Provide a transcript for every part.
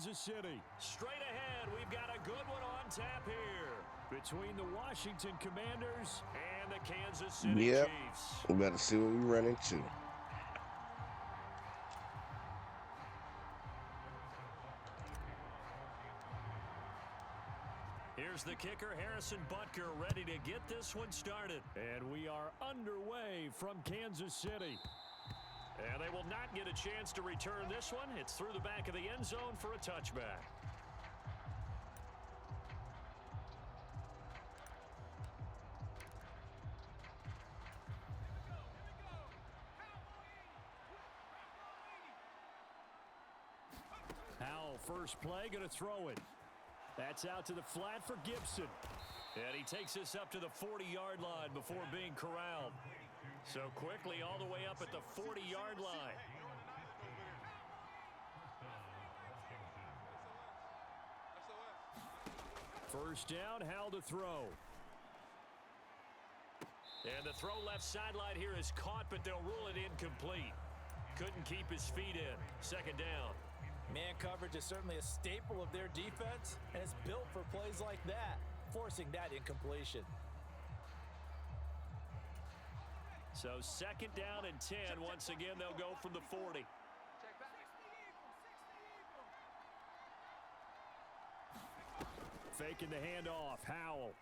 Kansas City. Straight ahead, we've got a good one on tap here Between the Washington Commanders and the Kansas City Yep. Chiefs. We better see what we run into. Here's the kicker, Harrison Butker, ready to get this one started. And we are underway from Kansas City. And they will not get a chance to return this one. It's through the back of the end zone for a touchback. Howell, first play, going to throw it. That's out to the flat for Gibson. And he takes this up to the 40-yard line before being corralled. So quickly all the way up at the 40-yard line. First down, Howell to throw. And the throw left sideline here is caught, but they'll rule it incomplete. Couldn't keep his feet in. Second down. Man coverage is certainly a staple of their defense, and it's built for plays like that, forcing that incompletion. So second down and 10. Once again, they'll go from the 40. Faking the handoff, Howell.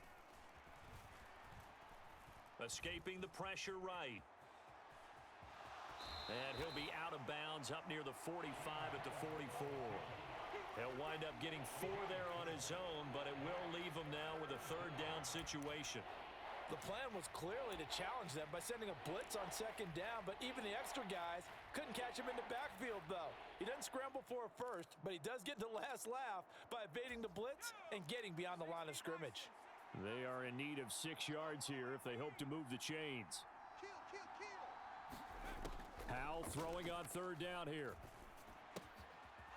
Escaping the pressure right. And he'll be out of bounds up near the 45 at the 44. He'll wind up getting 4 there on his own, but it will leave him now with a third down situation. The plan was clearly to challenge them by sending a blitz on second down, but even the extra guys couldn't catch him in the backfield, though. He doesn't scramble for a first, but he does get the last laugh by evading the blitz and getting beyond the line of scrimmage. They are in need of 6 yards here if they hope to move the chains. Howell throwing on third down here.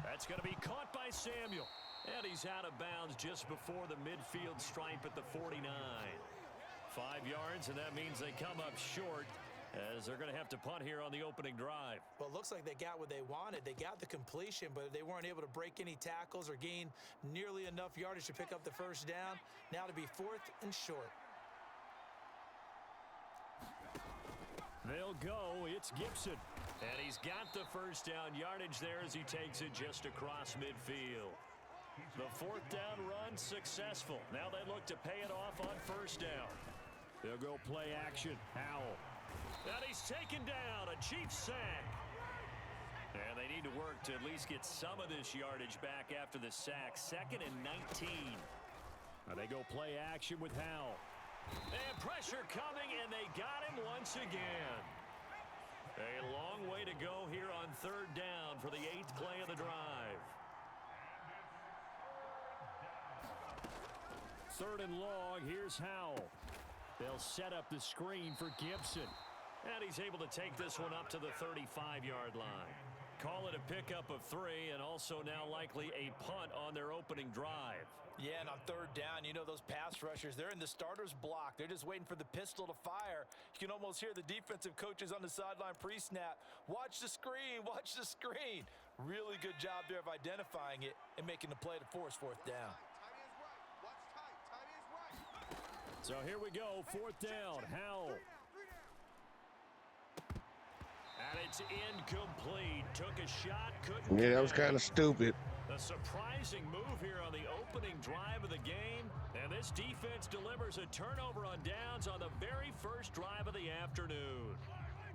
That's going to be caught by Samuel. And he's out of bounds just before the midfield stripe at the 49. 5 yards, and that means they come up short as they're going to have to punt here on the opening drive. Well, it looks like they got what they wanted. They got the completion, but they weren't able to break any tackles or gain nearly enough yardage to pick up the first down. Now to be 4th and short. They'll go. It's Gibson. And he's got the first down yardage there as he takes it just across midfield. The 4th down run successful. Now they look to pay it off on first down. They'll go play action. Howell. And he's taken down, a Chiefs sack. And they need to work to at least get some of this yardage back after the sack. 2nd and 19. Now they go play action with Howell. And pressure coming, and they got him once again. A long way to go here on third down for the 8th play of the drive. 3rd and long, here's Howell. They'll set up the screen for Gibson. And he's able to take this one up to the 35-yard line. Call it a pickup of 3, and also now likely a punt on their opening drive. Yeah, and on third down, you know those pass rushers, they're in the starter's block. They're just waiting for the pistol to fire. You can almost hear the defensive coaches on the sideline pre-snap. Watch the screen, watch the screen. Really good job there of identifying it and making the play to force 4th down. So here we go, 4th down, Howell. And it's incomplete. Took a shot, couldn't. Yeah, that was kind of stupid. A surprising move here on the opening drive of the game. And this defense delivers a turnover on downs on the very first drive of the afternoon.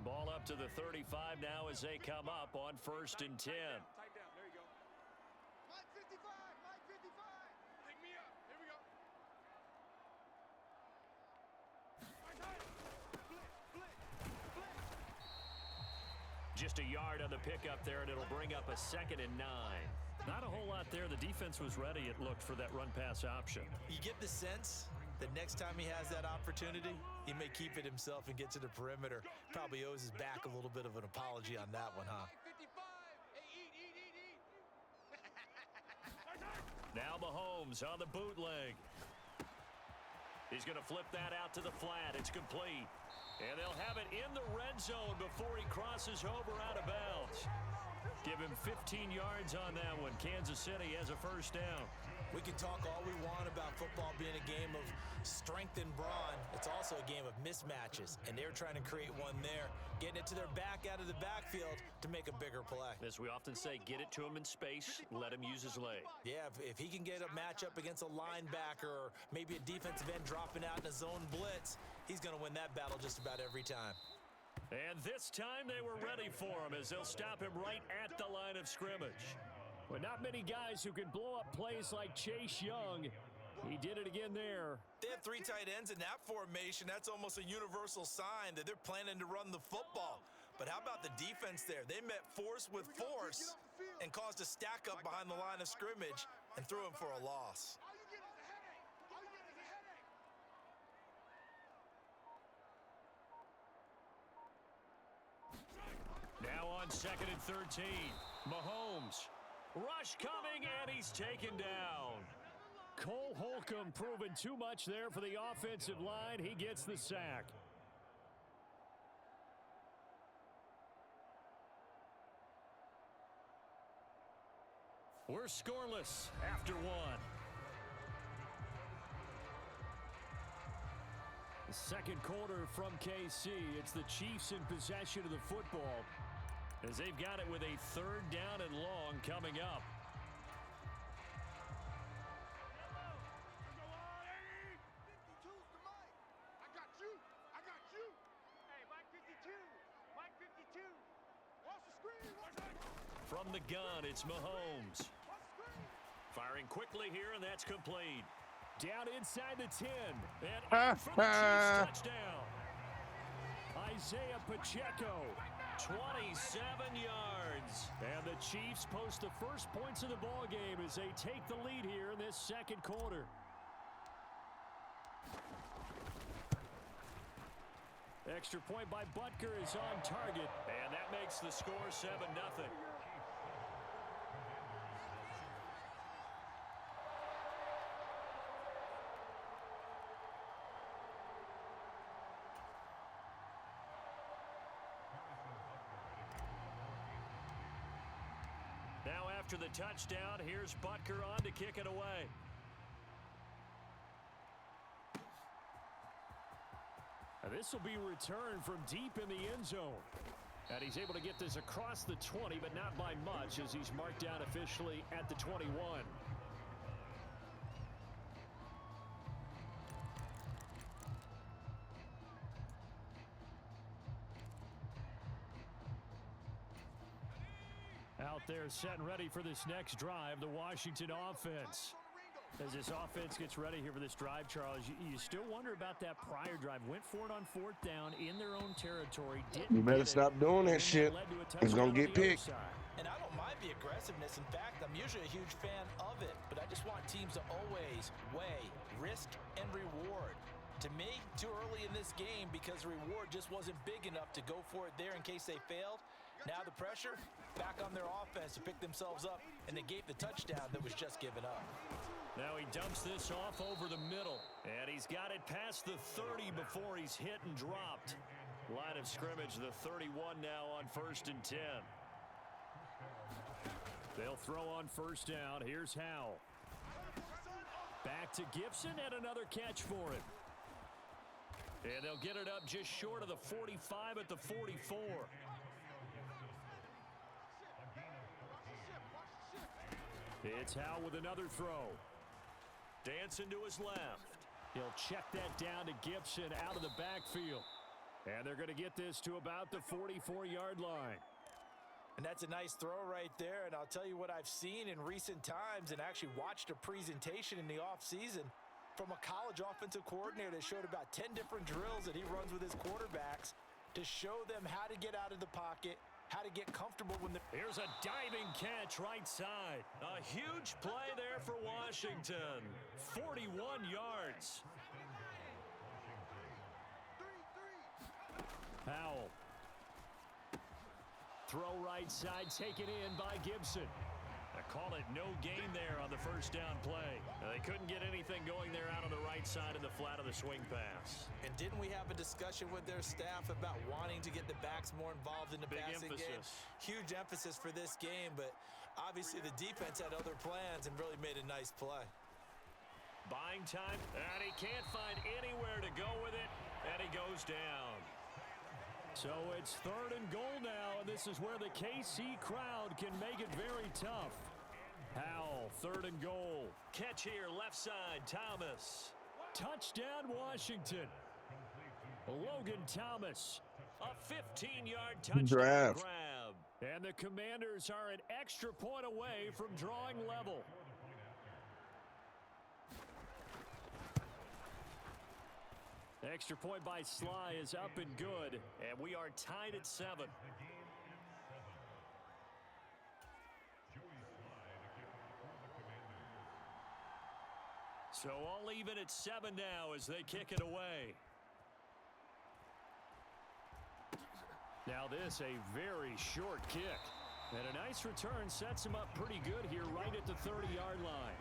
Ball up to the 35 now as they come up on 1st and 10. Just a yard on the pickup there, and it'll bring up a 2nd and 9. Not a whole lot there. The defense was ready, it looked, for that run-pass option. You get the sense that next time he has that opportunity, he may keep it himself and get to the perimeter. Probably owes his back a little bit of an apology on that one, huh? Now Mahomes on the bootleg. He's going to flip that out to the flat. It's complete. And they'll have it in the red zone before he crosses over out of bounds. Give him 15 yards on that one. Kansas City has a first down. We can talk all we want about football being a game of strength and brawn. It's also a game of mismatches, and they're trying to create one there, getting it to their back out of the backfield to make a bigger play. As we often say, get it to him in space, let him use his leg. Yeah, if he can get a matchup against a linebacker or maybe a defensive end dropping out in a zone blitz, he's going to win that battle just about every time. And this time they were ready for him as they'll stop him right at the line of scrimmage. Well, not many guys who can blow up plays like Chase Young. He did it again there. They have three tight ends in that formation. That's almost a universal sign that they're planning to run the football. But how about the defense there? They met force with force and caused a stack up behind the line of scrimmage and threw him for a loss. Now on 2nd and 13. Mahomes. Rush coming, and he's taken down. Cole Holcomb proving too much there for the offensive line. He gets the sack. We're scoreless after one. The second quarter from KC. It's the Chiefs in possession of the football, as they've got it with a 3rd down and long coming up. From the gun, it's Mahomes. Firing quickly here, and that's complete. down inside the 10. And in for the Chiefs touchdown. Isaiah Pacheco, 27 yards. and the Chiefs post the first points of the ball game as they take the lead here in this second quarter. Extra point by Butker is on target. And that makes the score 7-0. Now after the touchdown, here's Butker on to kick it away. This will be returned from deep in the end zone. And he's able to get this across the 20, but not by much, as he's marked down officially at the 21. Out there set and ready for this next drive, the Washington offense. As this offense gets ready here for this drive, Charles, you still wonder about that prior drive. Went for it on 4th down in their own territory. You better stop doing that shit. It's going to get picked. And I don't mind the aggressiveness. In fact, I'm usually a huge fan of it. But I just want teams to always weigh risk and reward. To me, too early in this game because the reward just wasn't big enough to go for it there in case they failed. Now the pressure back on their offense to pick themselves up and negate the touchdown that was just given up. Now he dumps this off over the middle. And he's got it past the 30 before he's hit and dropped. Line of scrimmage, the 31 now on 1st and 10. They'll throw on 1st down. Here's Howell. Back to Gibson and another catch for him. And they'll get it up just short of the 45 at the 44. It's Howell with another throw. Dancing to his left. He'll check that down to Gibson out of the backfield. And they're going to get this to about the 44-yard line. And that's a nice throw right there. And I'll tell you what I've seen in recent times and actually watched a presentation in the offseason from a college offensive coordinator that showed about 10 different drills that he runs with his quarterbacks to show them how to get out of the pocket, how to get comfortable when the... Here's a diving catch right side. A huge play there for Washington. 41 yards. Howell. Throw right side, taken in by Gibson. A Call it no gain there on the first down play. Now, they couldn't get anything going there out on the right side of the flat of the swing pass. And didn't we have a discussion with their staff about wanting to get the backs more involved in the passing game? Huge emphasis for this game, but obviously the defense had other plans and really made a nice play. Buying time, and he can't find anywhere to go with it, and he goes down. So it's 3rd and goal now, and this is where the KC crowd can make it very tough. Howell, 3rd and goal. Catch here, left side, Thomas. Touchdown, Washington. Logan Thomas. A 15-yard touchdown Draft. grab. And the Commanders are an extra point away from drawing level. The extra point by Sly is up and good, and we are tied at 7. So all even at 7 now as they kick it away. Now this a very short kick. And a nice return sets him up pretty good here right at the 30-yard line.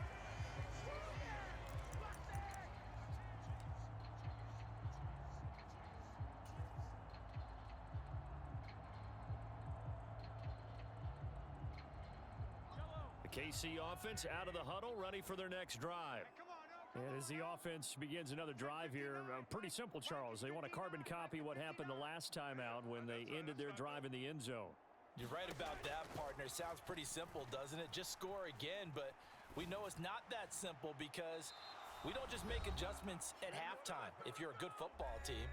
The KC offense out of the huddle, ready for their next drive. And as the offense begins another drive here, pretty simple, Charles. They want to carbon copy what happened the last time out when they ended their drive in the end zone. You're right about that, partner. Sounds pretty simple, doesn't it? Just score again, but we know it's not that simple because we don't just make adjustments at halftime if you're a good football team.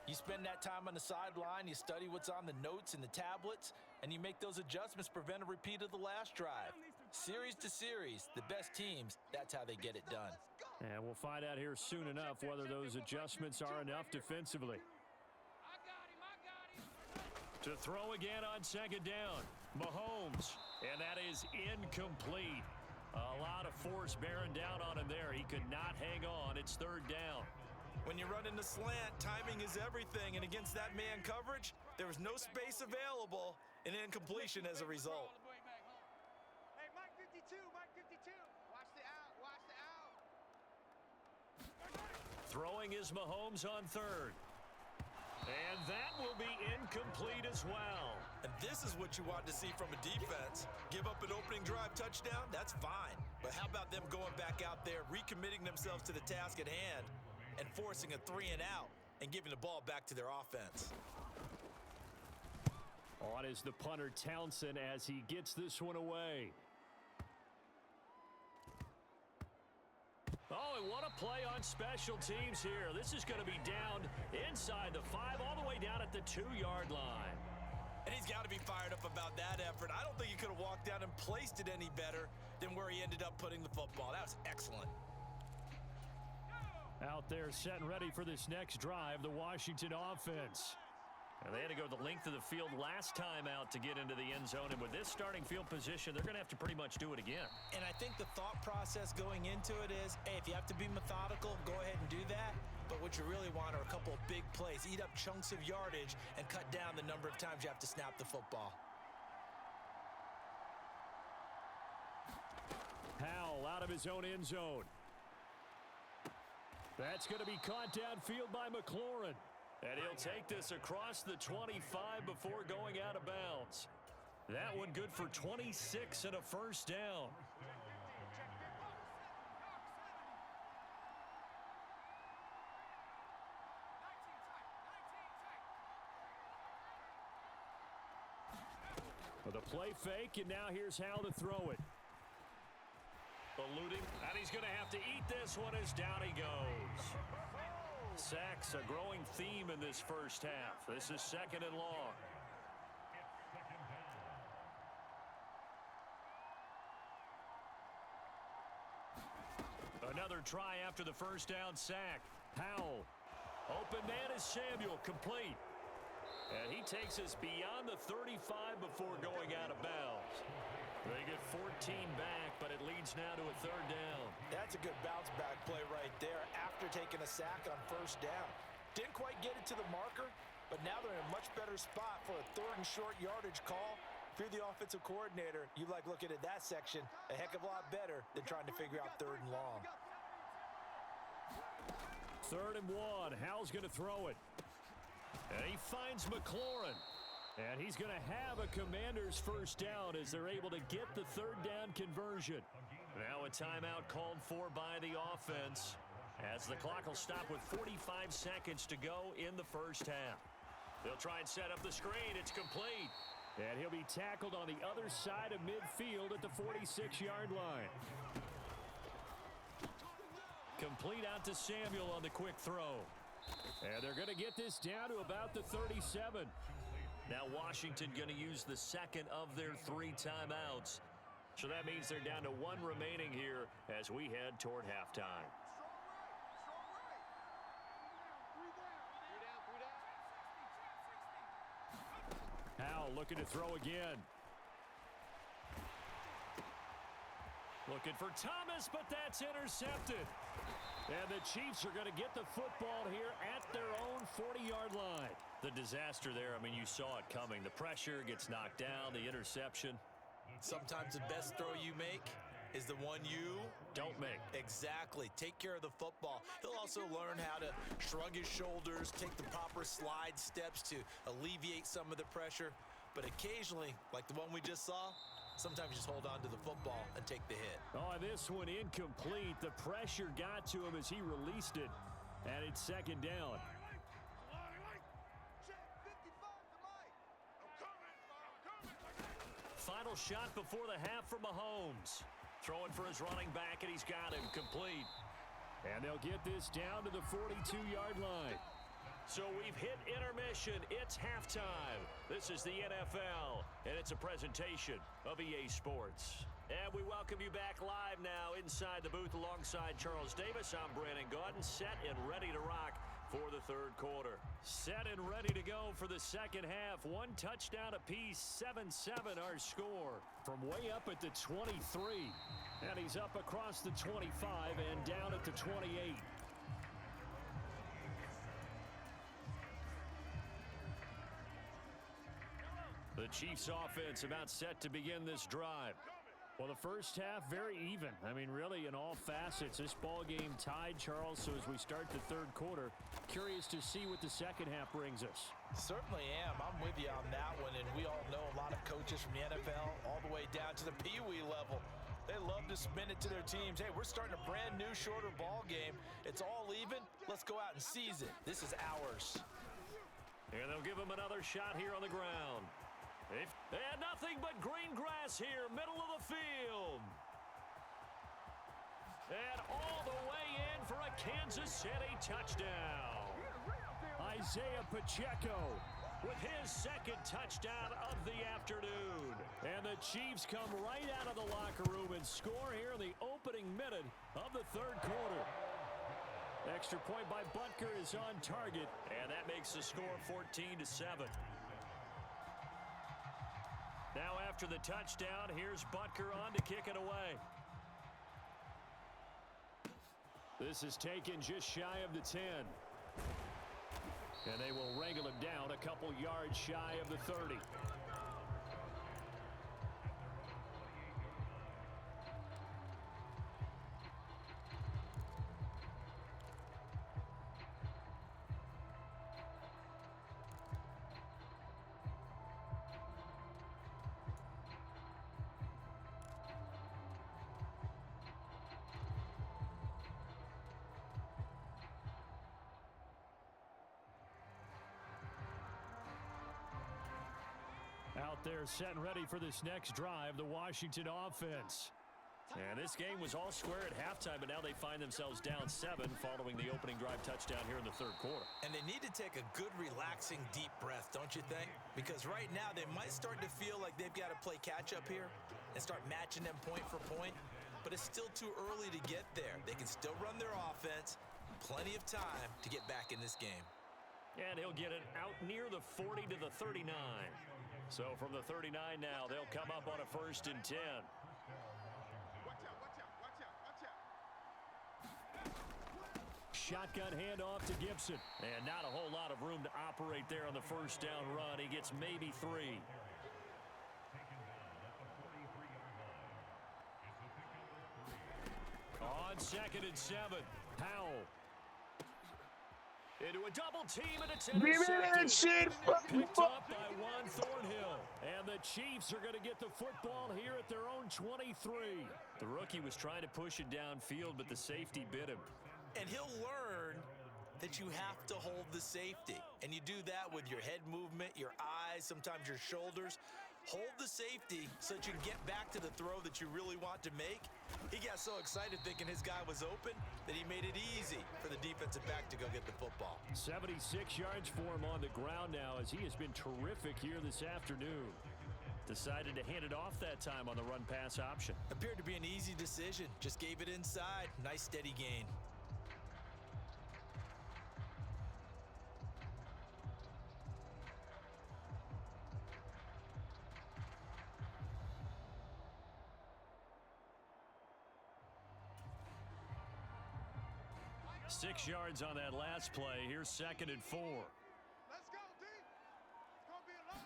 You spend that time on the sideline, you study what's on the notes and the tablets, and you make those adjustments, prevent a repeat of the last drive. Series to series, the best teams, that's how they get it done. And we'll find out here soon enough whether those adjustments are enough defensively. To throw again on 2nd down, Mahomes, and that is incomplete. A lot of force bearing down on him there. He could not hang on. It's 3rd down. When you run in the slant, timing is everything, and against that man coverage, there was no space available, and incompletion as a result. Hey, Mike 52, Mike 52. Watch the out, watch the out. Throwing is Mahomes on 3rd. And that will be incomplete as well. And this is what you want to see from a defense. Give up an opening drive touchdown, that's fine. But how about them going back out there, recommitting themselves to the task at hand, and forcing a 3 and out, and giving the ball back to their offense. On is the punter Townsend as he gets this one away. Oh, and what a play on special teams here. This is going to be down inside the 5, all the way down at the 2-yard line. And he's got to be fired up about that effort. I don't think he could have walked down and placed it any better than where he ended up putting the football. That was excellent. Out there set and ready for this next drive, the Washington offense. And they had to go the length of the field last time out to get into the end zone. And with this starting field position, they're going to have to pretty much do it again. And I think the thought process going into it is, hey, if you have to be methodical, go ahead and do that. But what you really want are a couple of big plays. Eat up chunks of yardage and cut down the number of times you have to snap the football. Howell out of his own end zone. That's going to be caught downfield by McLaurin. And he'll take this across the 25 before going out of bounds. That one good for 26 and a first down. With a play fake, and now here's how to throw it. Eluding, and he's going to have to eat this one as down he goes. Sacks, a growing theme in this first half. This is 2nd and long. Another try after the first down sack. Howell. Open man is Samuel, complete. And he takes us beyond the 35 before going out of bounds. They get 14 back, but it leads now to a 3rd down. That's a good bounce back play right there after taking a sack on first down. Didn't quite get it to the marker, but now they're in a much better spot for a 3rd and short yardage call. If you're the offensive coordinator, you like looking at that section a heck of a lot better than trying to figure out 3rd and long. 3rd and 1. Howell's going to throw it. And he finds McLaurin. And he's going to have a Commanders first down as they're able to get the 3rd down conversion. Now a timeout called for by the offense as the clock will stop with 45 seconds to go in the first half. They'll try and set up the screen. It's complete. And he'll be tackled on the other side of midfield at the 46-yard line. Complete out to Samuel on the quick throw. And they're going to get this down to about the 37. Now Washington going to use the second of their 3 timeouts. So that means they're down to 1 remaining here as we head toward halftime. Howell looking to throw again. Looking for Thomas, but that's intercepted. And the Chiefs are going to get the football here at their own 40-yard line. The disaster there, I mean, you saw it coming. The pressure gets knocked down, the interception. Sometimes the best throw you make is the one you don't make. Exactly. Take care of the football. He'll also learn how to shrug his shoulders, take the proper slide steps to alleviate some of the pressure. But occasionally, like the one we just saw, sometimes just hold on to the football and take the hit. Oh, this one incomplete. The pressure got to him as he released it. And it's 2nd down. Final shot before the half for Mahomes. Throwing for his running back, and he's got him complete. And they'll get this down to the 42-yard line. So we've hit intermission. It's halftime. This is the NFL, and it's a presentation of EA Sports. And we welcome you back live now inside the booth alongside Charles Davis. I'm Brandon Gaudin, set and ready to rock for the 3rd quarter. Set and ready to go for the second half. 1 touchdown apiece, 7-7 our score. From way up at the 23. And he's up across the 25 and down at the 28. The Chiefs offense about set to begin this drive. Well, the first half, very even. I mean, really, in all facets, this ball game tied, Charles. So as we start the 3rd quarter, curious to see what the second half brings us. Certainly am. I'm with you on that one. And we all know a lot of coaches from the NFL all the way down to the Pee Wee level. They love to spin it to their teams. Hey, we're starting a brand new, shorter ball game. It's all even. Let's go out and seize it. This is ours. And they'll give him another shot here on the ground. And nothing but green grass here, middle of the field. And all the way in for a Kansas City touchdown. Isaiah Pacheco with his 2nd touchdown of the afternoon. And the Chiefs come right out of the locker room and score here in the opening minute of the 3rd quarter. Extra point by Butker is on target. And that makes the score 14-7. Now after the touchdown, here's Butker on to kick it away. This is taken just shy of the 10. And they will wrangle him down a couple yards shy of the 30. Out there set and ready for this next drive, the Washington offense. And this game was all square at halftime, but now they find themselves down 7 following the opening drive touchdown here in the 3rd quarter. And they need to take a good, relaxing, deep breath, don't you think? Because right now they might start to feel like they've got to play catch-up here and start matching them point for point. But it's still too early to get there. They can still run their offense. Plenty of time to get back in this game. And he'll get it out near the 40 to the 39. So from the 39 now, they'll come up on a 1st and 10. Shotgun handoff to Gibson. And not a whole lot of room to operate there on the 1st down run. He gets maybe 3. On 2nd and 7. Howell. Into a double team, and it's Give me that intercepted. shit. Picked up by Juan Thornhill. And the Chiefs are going to get the football here at their own 23. The rookie was trying to push it downfield, but the safety bit him. And he'll learn that you have to hold the safety. And you do that with your head movement, your eyes, sometimes your shoulders. Hold the safety so that you can get back to the throw that you really want to make. He got so excited thinking his guy was open that he made it easy for the defensive back to go get the football. 76 yards for him on the ground now as he has been terrific here this afternoon. Decided to hand it off that time on the run-pass option. Appeared to be an easy decision. Just gave it inside. Nice steady gain. Six yards on that last play. Here's 2nd and 4. Let's go, D. It's going to be a long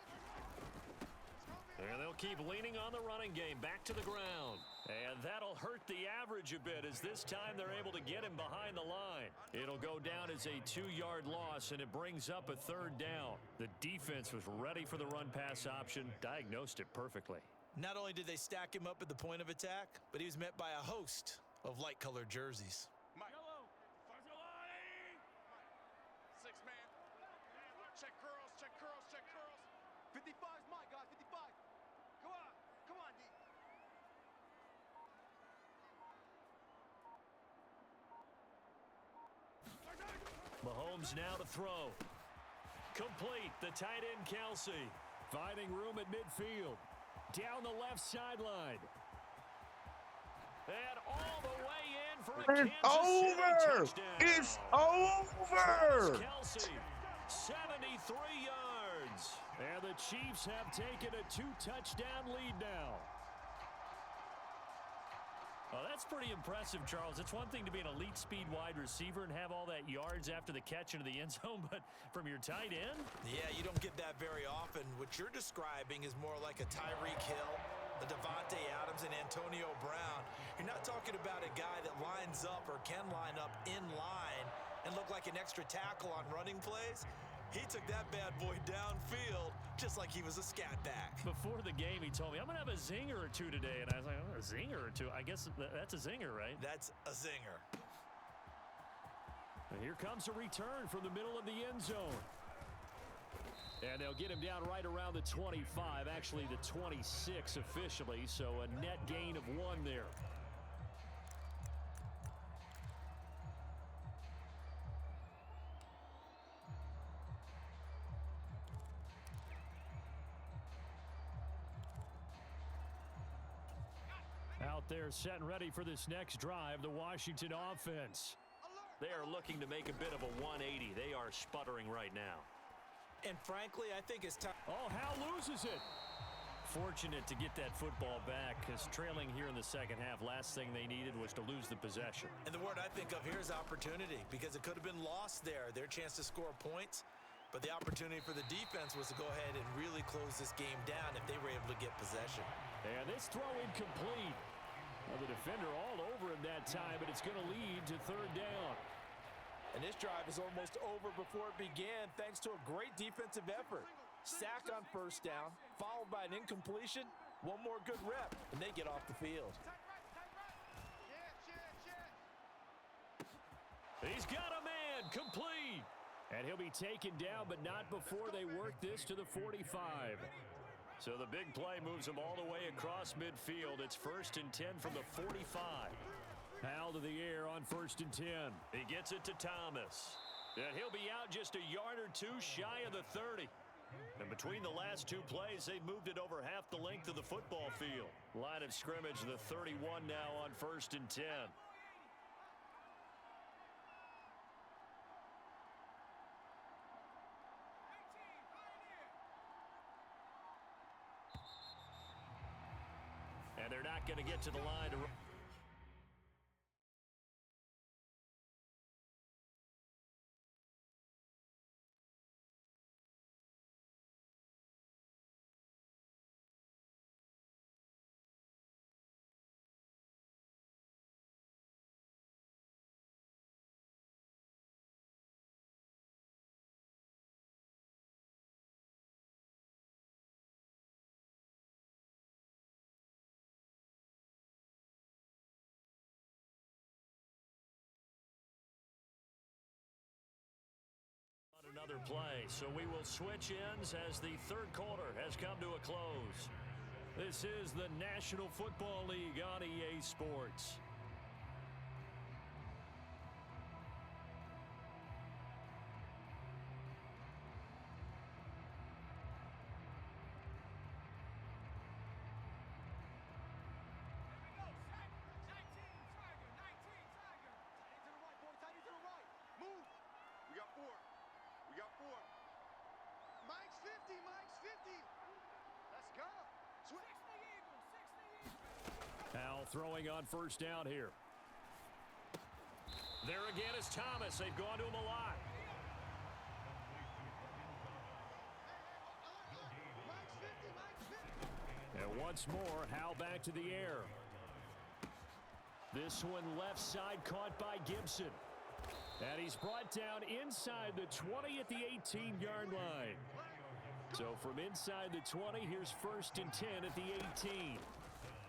one. And they'll keep leaning on the running game. Back to the ground. And that'll hurt the average a bit as this time they're able to get him behind the line. It'll go down as a 2-yard loss, and it brings up a 3rd down. The defense was ready for the run-pass option, diagnosed it perfectly. Not only did they stack him up at the point of attack, but he was met by a host of light-colored jerseys. Check curls, check curls, check curls. 55 is mine, guys, 55. Come on, come on, D. Mahomes now to throw. Complete. The tight end, Kelsey. Finding room at midfield. Down the left sideline. And all the way in for a It's Kansas City over. touchdown. It's over. Kelsey, 73 yards. And the Chiefs have taken a 2-touchdown lead now. Well, that's pretty impressive, Charles. It's one thing to be an elite speed wide receiver and have all that yards after the catch into the end zone, but from your tight end? Yeah, you don't get that very often. What you're describing is more like a Tyreek Hill, a Devontae Adams, and Antonio Brown. You're not talking about a guy that lines up or can line up in line and look like an extra tackle on running plays. He took that bad boy downfield just like he was a scat back. Before the game, he told me, I'm going to have a zinger or two today. And I was like, oh, a zinger or two? I guess that's a zinger, right? That's a zinger. And here comes a return from the middle of the end zone. And they'll get him down right around the 25, actually the 26 officially, so a net gain of 1 there. Out there set and ready for this next drive, the Washington offense. They are looking to make a bit of a 180. They are sputtering right now. And frankly, I think it's time. Oh, Hal loses it. Fortunate to get that football back because trailing here in the second half, last thing they needed was to lose the possession. And the word I think of here is opportunity because it could have been lost there. Their chance to score points. But the opportunity for the defense was to go ahead and really close this game down if they were able to get possession. And this throw incomplete. Well, the defender all over him that time, but it's going to lead to 3rd down. And this drive is almost over before it began thanks to a great defensive effort. Sack on 1st down, followed by an incompletion. One more good rep, and they get off the field. He's got a man, complete. And he'll be taken down, but not before they work this to the 45. So the big play moves him all the way across midfield. It's 1st and 10 from the 45. Hal to the air on 1st and 10. He gets it to Thomas. And he'll be out just a yard or two shy of the 30. And between the last 2 plays, they moved it over half the length of the football field. Line of scrimmage, the 31 now on 1st and 10. And they're not going to get to the line to another play. So we will switch ends as the third quarter has come to a close. This is the National Football League on EA Sports. Powell throwing on first down here. There again is Thomas. They've gone to him a lot. And once more, Howell back to the air. This one left side caught by Gibson. And he's brought down inside the 20 at the 18-yard line. So from inside the 20, here's 1st and 10 at the 18.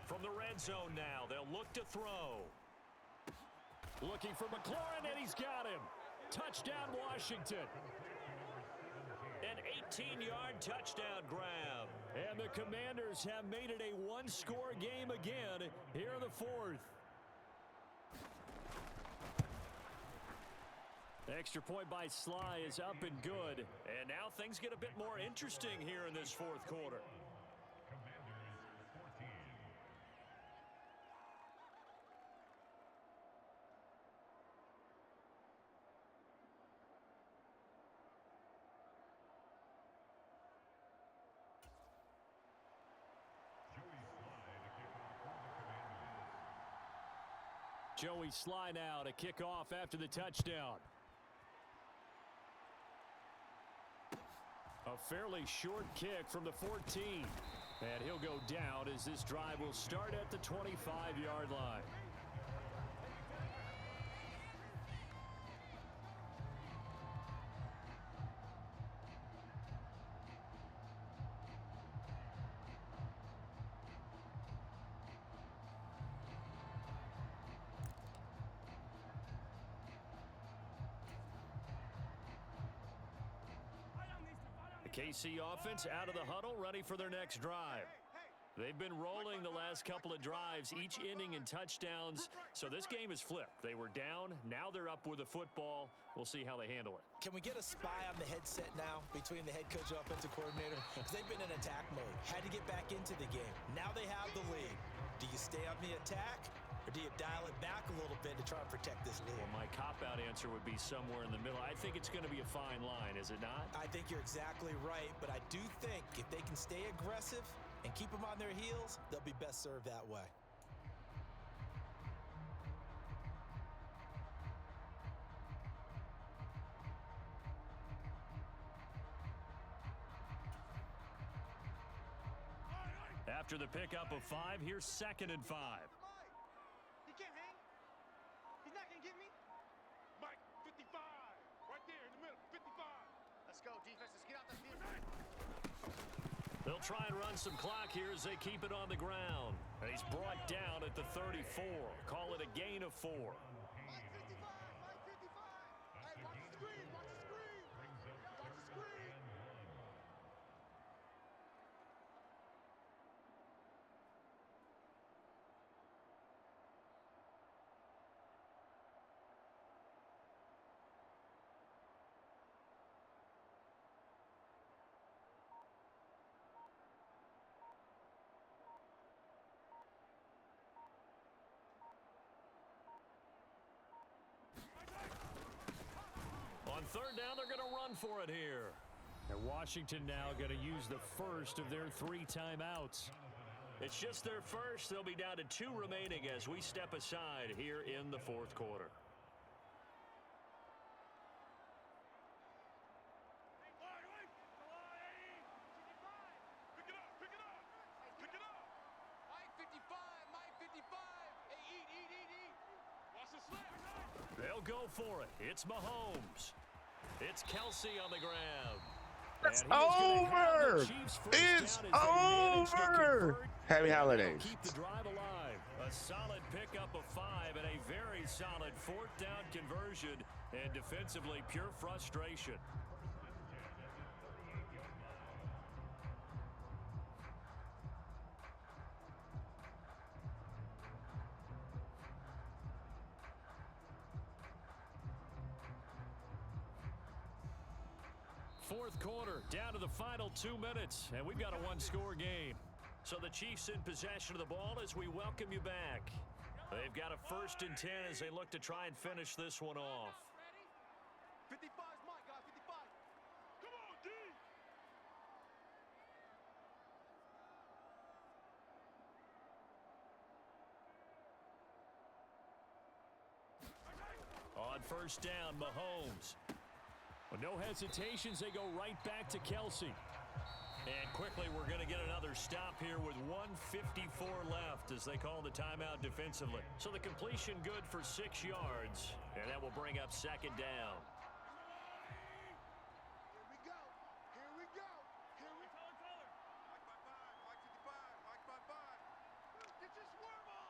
From the red zone now, they'll look to throw. Looking for McLaurin, and he's got him. Touchdown, Washington. An 18-yard touchdown grab. And the Commanders have made it a one-score game again here in the 4th. Extra point by Sly is up and good. And now things get a bit more interesting here in this 4th quarter. Joey Sly now to kick off after the touchdown. A fairly short kick from the 14. And he'll go down as this drive will start at the 25-yard line. KC offense out of the huddle, ready for their next drive. They've been rolling the last couple of drives, each ending in touchdowns, so this game is flipped. They were down, now they're up with the football. We'll see how they handle it. Can we get a spy on the headset now between the head coach and offensive coordinator? Because they've been in attack mode, had to get back into the game. Now they have the lead. Do you stay on the attack, or do you dial it back a little bit to try and protect this lead? Well, my cop-out answer would be somewhere in the middle. I think it's going to be a fine line, is it not? I think you're exactly right, but I do think if they can stay aggressive and keep them on their heels, they'll be best served that way. After the pickup of 5, here's 2nd and 5. He can't hang. He's not going to get me. Mike, 55. Right there in the middle. 55. Let's go, defense. Let's get out the field. They'll try and run some clock here as they keep it on the ground. And he's brought down at the 34. Call it a gain of 4. Mike 55. Mike 55. Hey, watch the screen. Watch the screen. Watch the screen. On 3rd down, they're going to run for it here. And Washington now going to use the first of their 3 timeouts. It's just their first. They'll be down to 2 remaining as we step aside here in the 4th quarter. Pick it up. Pick it up. Pick it up. Mike 55. Mike 55. Hey, eat. Watch the slip. They'll go for it. It's Mahomes. It's Kelsey on the grab. It's over. It's over. Happy holidays. Keep the drive alive. A solid pickup of 5 and a very solid 4th down conversion. And defensively, pure frustration. fourth quarter, down to the final 2 minutes, and we've got a one-score game. So the Chiefs in possession of the ball as we welcome you back. They've got a 1st and 10 as they look to try and finish this one off. 55's mine, guys. 55. Come on, D. On first down, Mahomes. With no hesitations, they go right back to Kelsey. And quickly, we're going to get another stop here with 1:54 left as they call the timeout defensively. So the completion good for 6 yards, and that will bring up 2nd down. Here we go. Here we go. Here we go. Mike by 5. Mike 55. Mike by 5. Get your swerve on.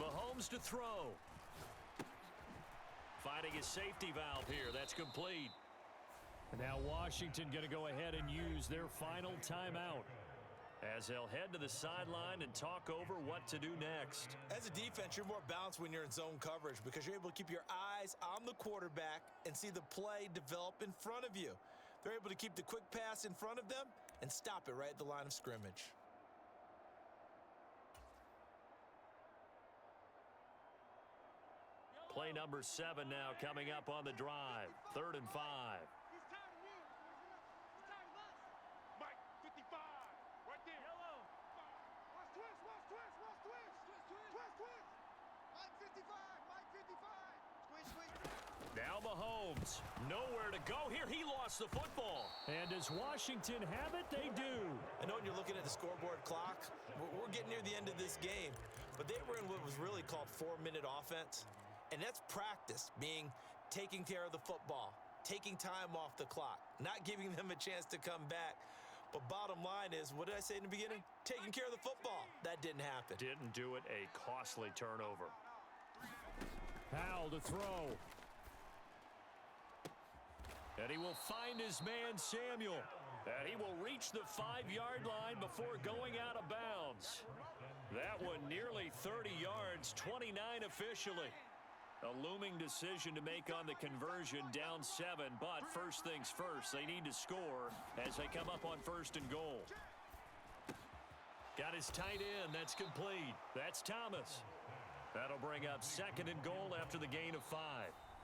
Mahomes to throw. Finding his safety valve here. That's complete. And now Washington going to go ahead and use their final timeout, As they'll head to the sideline and talk over what to do next. As a defense, you're more balanced when you're in zone coverage because you're able to keep your eyes on the quarterback and see the play develop in front of you. They're able to keep the quick pass in front of them and stop it right at the line of scrimmage. Play number 7 now coming up on the drive. 3rd and 5. He's tired of me. He's tired of us. Mike 55. Right there. Yellow. Watch twist. Watch twist. Watch twist. Twist. Twist. Mike 55. Mike 55. Squish, squish. Now Mahomes. Nowhere to go here. He lost the football. And does Washington have it? They do. I know when you're looking at the scoreboard clock, we're getting near the end of this game, but they were in what was really called 4-minute offense. And that's practice, meaning taking care of the football, taking time off the clock, not giving them a chance to come back. But bottom line is, what did I say in the beginning? Taking care of the football. That didn't happen. Didn't do it. A costly turnover. Howell to throw. And he will find his man, Samuel. And he will reach the 5-yard line before going out of bounds. That one nearly 30 yards, 29 officially. A looming decision to make on the conversion, down 7. But first things first, they need to score as they come up on 1st and goal. Got his tight end. That's complete. That's Thomas. That'll bring up 2nd and goal after the gain of 5.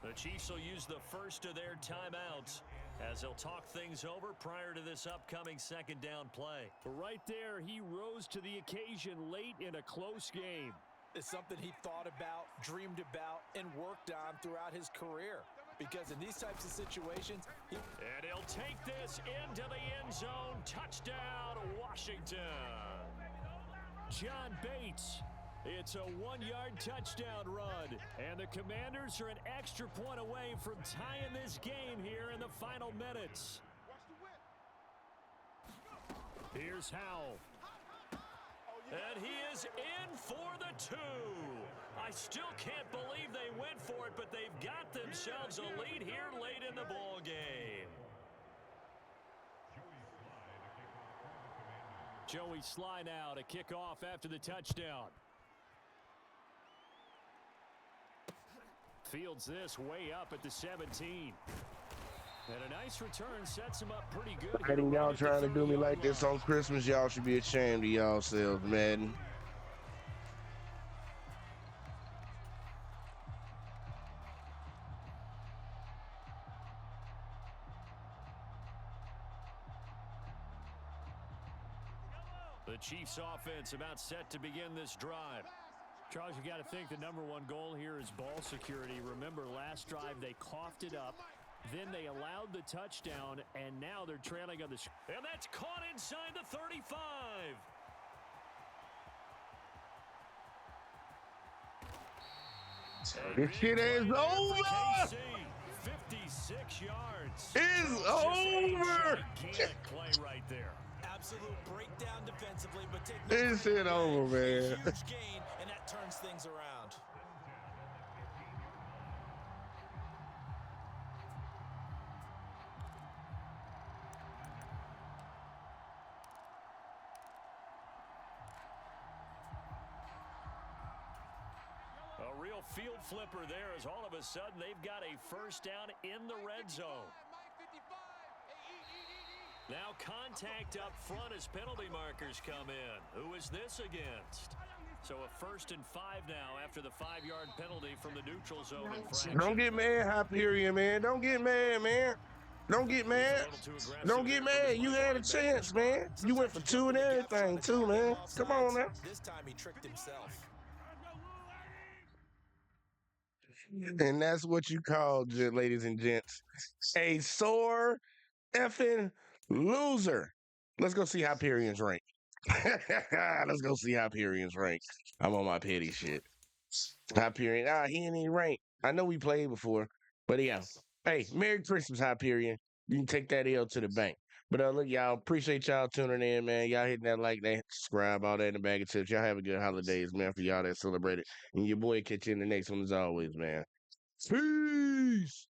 The Chiefs will use the first of their timeouts as they'll talk things over prior to this upcoming 2nd down play. Right there, he rose to the occasion late in a close game. It's something he thought about, dreamed about, and worked on throughout his career. Because in these types of situations, and he'll take this into the end zone. Touchdown, Washington. John Bates. It's a 1-yard touchdown run. And the Commanders are an extra point away from tying this game here in the final minutes. Here's Howell. And he is in for the 2. I still can't believe they went for it, but they've got themselves a lead here late in the ball game. Joey Sly now to kick off after the touchdown. Fields this way up at the 17. And a nice return sets him up pretty good. I think y'all trying to do me like this on Christmas. Y'all should be ashamed of y'all selves, man. The Chiefs offense about set to begin this drive. Charles, you got to think the #1 goal here is ball security. Remember, last drive they coughed it up. Then they allowed the touchdown, and now they're trailing on the... And that's caught inside the 35. This shit is over. 56 yards. It's over. Gigantic play right there. absolute breakdown defensively, but take This shit over, man. huge gain, and that turns things around. A real field flipper there as all of a sudden they've got a first down in the red zone. Now contact up front as penalty markers come in. Who is this against? So a 1st and 5 now after the 5-yard penalty from the neutral zone infraction. Don't get mad, Hyperion, man. Don't get mad, man. Don't get mad. Don't get mad. You had a chance, man. You went for 2 and everything, too, man. Come on now. This time he tricked himself. And that's what you call, ladies and gents, a sore effing loser. Let's go see Hyperion's rank. Let's go see Hyperion's rank. I'm on my petty shit. Hyperion, he ain't even ranked. I know we played before, but yeah. Hey, Merry Christmas, Hyperion. You can take that L to the bank. But look, y'all, appreciate y'all tuning in, man. Y'all hitting that like, that subscribe, all that in the bag of tips. Y'all have a good holidays, man, for y'all that celebrate it. And your boy catch you in the next one as always, man. Peace.